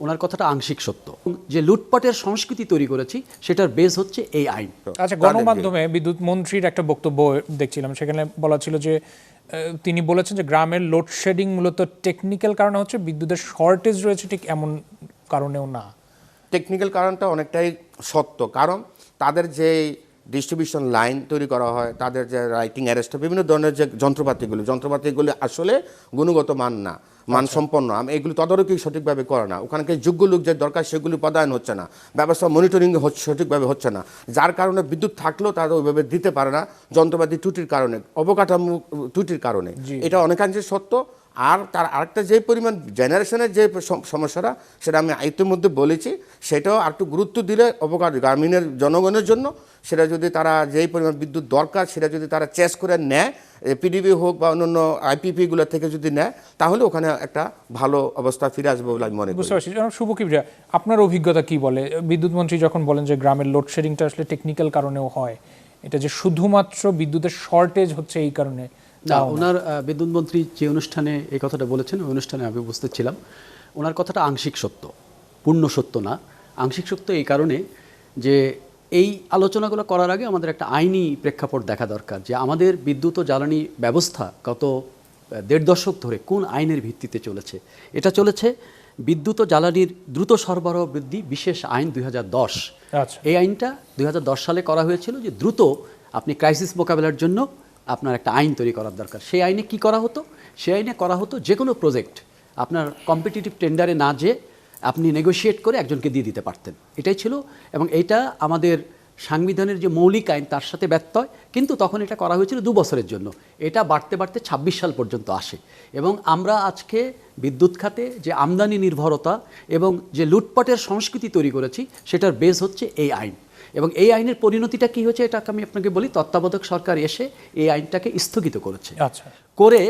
ওনার কথাটা আংশিক সত্য। যে লুটপাটের সংস্কৃতি তৈরি করেছি সেটার বেস হচ্ছে এই আইন। আচ্ছা, গণমাধ্যমে বিদ্যুৎ মন্ত্রীর একটা বক্তব্য দেখছিলাম, সেখানে বলা ছিল যে তিনি বলেছেন যে গ্রামের লোডশেডিং মূলত টেকনিক্যাল কারণে হচ্ছে, বিদ্যুতের শর্টেজ রয়েছে ঠিক এমন কারণেও না। টেকনিক্যাল কারণটা অনেকটাই সত্য, কারণ তাদের যে ডিস্ট্রিবিউশন লাইন তৈরি করা হয়, তাদের যে রাইটিং অ্যারেস্ট, বিভিন্ন ধরনের যে যন্ত্রপাতিগুলি আসলে গুণগত মান না, মানসম্পন্ন, এগুলো তদারকি সঠিকভাবে করে না, ওখানকার যোগ্য লোক যে দরকার সেগুলি প্রদান হচ্ছে না, ব্যবস্থা মনিটরিং সঠিকভাবে হচ্ছে না, যার কারণে বিদ্যুৎ থাকলেও তারা ওইভাবে দিতে পারে না, যন্ত্রপাতি ত্রুটির কারণে, অবকাঠামো ত্রুটির কারণে। এটা অনেকাংশে সত্য। আর তার আরেকটা যে পরিমাণ জেনারেশনের যে সমস্যাটা, সেটা আমি ইতিমধ্যে বলেছি, সেটাও আর একটু গুরুত্ব দিলে অবকাঠ গ্রামীণের জনগণের জন্য, সেটা যদি তারা যেই পরিমাণ বিদ্যুৎ দরকার সেটা যদি তারা চেস করে নেয়, পিডিবি হোক বা অন্যান্য আইপিপিগুলো থেকে যদি নেয়, তাহলে ওখানে একটা ভালো অবস্থা ফিরে আসবে বলে আমি মনে করি। বুঝতে পারছি। শুভ কিবরিয়া, আপনার অভিজ্ঞতা কি বলে? বিদ্যুৎ মন্ত্রী যখন বলেন যে গ্রামের লোডশেডিংটা আসলে টেকনিক্যাল কারণেও হয়, এটা যে শুধুমাত্র বিদ্যুতের শর্টেজ হচ্ছে এই কারণে না, ওনার বিদ্যুৎ মন্ত্রী যে অনুষ্ঠানে এই কথাটা বলেছেন, ওই অনুষ্ঠানে আমি উপস্থিত ছিলাম। ওনার কথাটা আংশিক সত্য, পূর্ণ সত্য না। আংশিক সত্য এই কারণে যে এই আলোচনাগুলো করার আগে আমাদের একটা আইনি প্রেক্ষাপট দেখা দরকার, যে আমাদের বিদ্যুৎ ও জ্বালানি ব্যবস্থা গত ১.৫ দশক ধরে কোন আইনের ভিত্তিতে চলেছে। এটা চলেছে বিদ্যুৎ ও জ্বালানির দ্রুত সরবরাহ বৃদ্ধি বিশেষ আইন ২০১০। এই আইনটা ২০১০ সালে করা হয়েছিল, যে দ্রুত আপনি ক্রাইসিস মোকাবেলার জন্য আপনার একটা আইন তৈরি করার দরকার। সেই আইনে কি করা হতো? সেই আইনে করা হতো যে কোনো প্রজেক্ট আপনার কম্পিটিটিভ টেন্ডারে না যেয়ে আপনি নেগোশিয়েট করে একজনকে দিয়ে দিতে পারতেন, এটাই ছিল। এবং এইটা আমাদের সাংবিধানের যে মৌলিক আইন তার সাথে ব্যত্যয়, কিন্তু তখন এটা করা হয়েছিল ২ বছরের জন্য। এটা বাড়তে বাড়তে ২৬ সাল পর্যন্ত আসে। এবং আমরা আজকে বিদ্যুৎ খাতে যে আমদানি নির্ভরতা এবং যে লুটপাটের সংস্কৃতি তৈরি করেছি, সেটার বেস হচ্ছে এই আইন। এবং এই আইনের পরিণতিটা কি হয়েছে এটাকে আমি আপনাকে বলি। তত্ত্বাবধায়ক সরকার এসে এই আইনটাকে স্থগিত করেছে। করে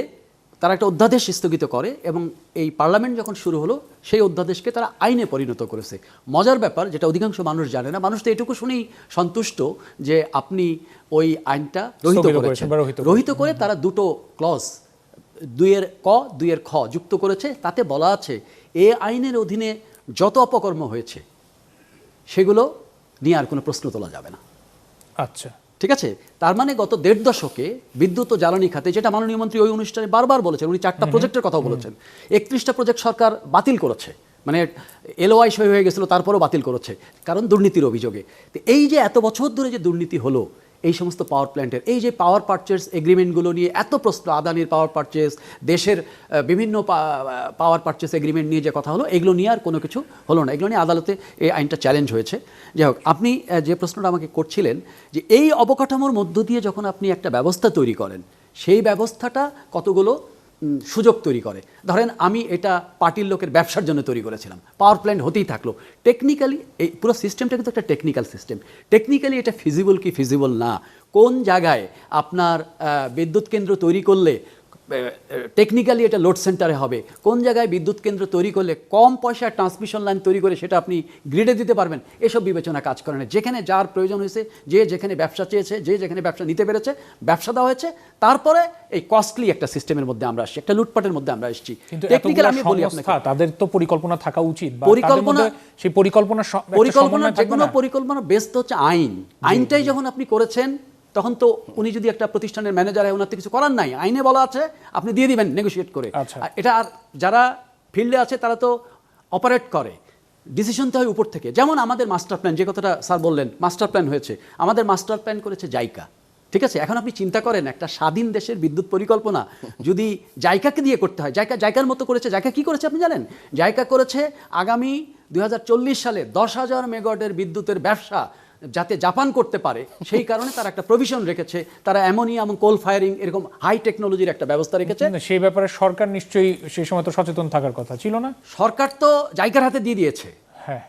তারা একটা অধ্যাদেশ স্থগিত করে, এবং এই পার্লামেন্ট যখন শুরু হলো সেই অধ্যাদেশকে তারা আইনে পরিণত করেছে। মজার ব্যাপার, যেটা অধিকাংশ মানুষ জানে না, মানুষ তো এটুকু শুনেই সন্তুষ্ট যে আপনি ওই আইনটা রহিত করে তারা দুটো ক্লজ, ২-এর ক ২-এর খ যুক্ত করেছে। তাতে বলা আছে এ আইনের অধীনে যত অপকর্ম হয়েছে সেগুলো নিয়ে আর কোনো প্রশ্ন তোলা যাবে না। আচ্ছা, ঠিক আছে। তার মানে গত ১.৫ দশকে বিদ্যুৎ ও জ্বালানি খাতে, যেটা মাননীয় মন্ত্রী ওই অনুষ্ঠানে বারবার বলেছেন, উনি ৪টা প্রজেক্টের কথা বলেছেন, ৩১টা প্রজেক্ট সরকার বাতিল করেছে, মানে এলওআই সই হয়ে গেছিল তারপরেও বাতিল করেছে, কারণ দুর্নীতির অভিযোগে। তো এই যে এত বছর ধরে যে দুর্নীতি হলো এই সমস্ত পাওয়ার প্ল্যান্টের, এই যে পাওয়ার পারচেজ এগ্রিমেন্টগুলো নিয়ে এত প্রশ্ন, আদানির পাওয়ার পারচেজ, দেশের বিভিন্ন পাওয়ার পারচেজ এগ্রিমেন্ট নিয়ে যে কথা হলো, এগুলো নিয়ে আর কোনো কিছু হলো না। এগুলো নিয়ে আদালতে এই আইনটা চ্যালেঞ্জ হয়েছে। যাই হোক, আপনি যে প্রশ্নটা আমাকে করছিলেন, যে এই অবকাঠামোর মধ্য দিয়ে যখন আপনি একটা ব্যবস্থা তৈরি করেন, সেই ব্যবস্থাটা কতগুলো সুযোগ তৈরি করে। ধরেন আমি এটা পার্টির লোকের ব্যবসার জন্য তৈরি করেছিলাম, পাওয়ার প্ল্যান্ট হতেই থাকলো। টেকনিক্যালি এই পুরো সিস্টেমটা কিন্তু একটা টেকনিক্যাল সিস্টেম। টেকনিক্যালি এটা ফিজিবল কি ফিজিবল না, কোন জায়গায় আপনার বিদ্যুৎ কেন্দ্র তৈরি করলে টেকনিক্যালি এটা লোড সেন্টারে হবে, কোন জায়গায় বিদ্যুৎ কেন্দ্র তৈরি করলে কম পয়সায় ট্রান্সমিশন লাইন তৈরি করে সেটা আপনি গ্রিডে দিতে পারবেন, এসব বিবেচনা কাজ করে না। যেখানে যার প্রয়োজন হয়েছে, যে যেখানে ব্যবসা চেয়েছে, যে যেখানে ব্যবসা নিতে পেরেছে, ব্যবসা দেওয়া হয়েছে। তারপরে এই কস্টলি একটা সিস্টেমের মধ্যে আমরা আসছি, একটা লুটপাটের মধ্যে আমরা আসছি। টেকনিক্যালি আমি বলি আপনাকে, তাদের তো পরিকল্পনা থাকা উচিত, সেই পরিকল্পনা যে কোনো পরিকল্পনা বেস তো হচ্ছে আইন। আইনটাই যখন আপনি করেছেন, তখন তো উনি যদি একটা প্রতিষ্ঠানের ম্যানেজার হয়, ওনার তো কিছু করার নাই, আইনে বলা আছে আপনি দিয়ে দিবেন নেগোশিয়েট করে। এটা আর যারা ফিল্ডে আছে তারা তো অপারেট করে, ডিসিশন তো হয় উপর থেকে। যেমন আমাদের মাস্টার প্ল্যান, যে কথাটা স্যার বললেন, মাস্টার প্ল্যান হয়েছে, আমাদের মাস্টার প্ল্যান করেছে জাইকা। ঠিক আছে, এখন আপনি চিন্তা করেন একটা স্বাধীন দেশের বিদ্যুৎ পরিকল্পনা যদি জাইকাকে দিয়ে করতে হয়। জাইকার মতো করেছে। জাইকা কি করেছে আপনি জানেন? জাইকা করেছে আগামী ২০৪০ সালে ১০,০০০ মেগাওয়াটের বিদ্যুতের ব্যবসা যাতে জাপান করতে পারে, সেই কারণে তারা একটা প্রভিশন রেখেছে। তারা অ্যামোনিয়া এবং কোল ফায়ারিং এরকম হাই টেকনোলজির একটা ব্যবস্থা রেখেছে। সেই ব্যাপারে সরকার নিশ্চয়ই সেই সময় তো সচেতন থাকার কথা ছিল না? সরকার তো জাইকার হাতে দিয়ে দিয়েছে। হ্যাঁ,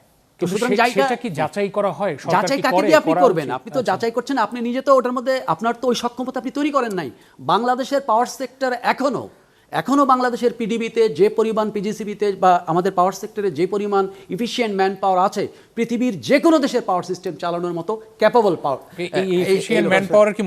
সেটা কি যাচাই করা হয়? যাচাই কাকে দিয়ে আপনি করবেন? আপনি তো যাচাই করছেন, আপনি নিজে তো ওটার মধ্যে আপনার তো ওই সক্ষমতা আপনি তৈরি করেন নাই। বাংলাদেশের পাওয়ার সেক্টর এখনো বাংলাদেশের পিডিবিতে যে পরিমাণ, পিজিসিবিতে বা আমাদের পাওয়ার সেক্টরে যে পরিমাণ ইফিশিয়েন্ট ম্যান পাওয়ার আছে, পৃথিবীর যে কোনো দেশের পাওয়ার সিস্টেম চালানোর মতো ক্যাপাবল পাওয়ার। এই ম্যান পাওয়ার কি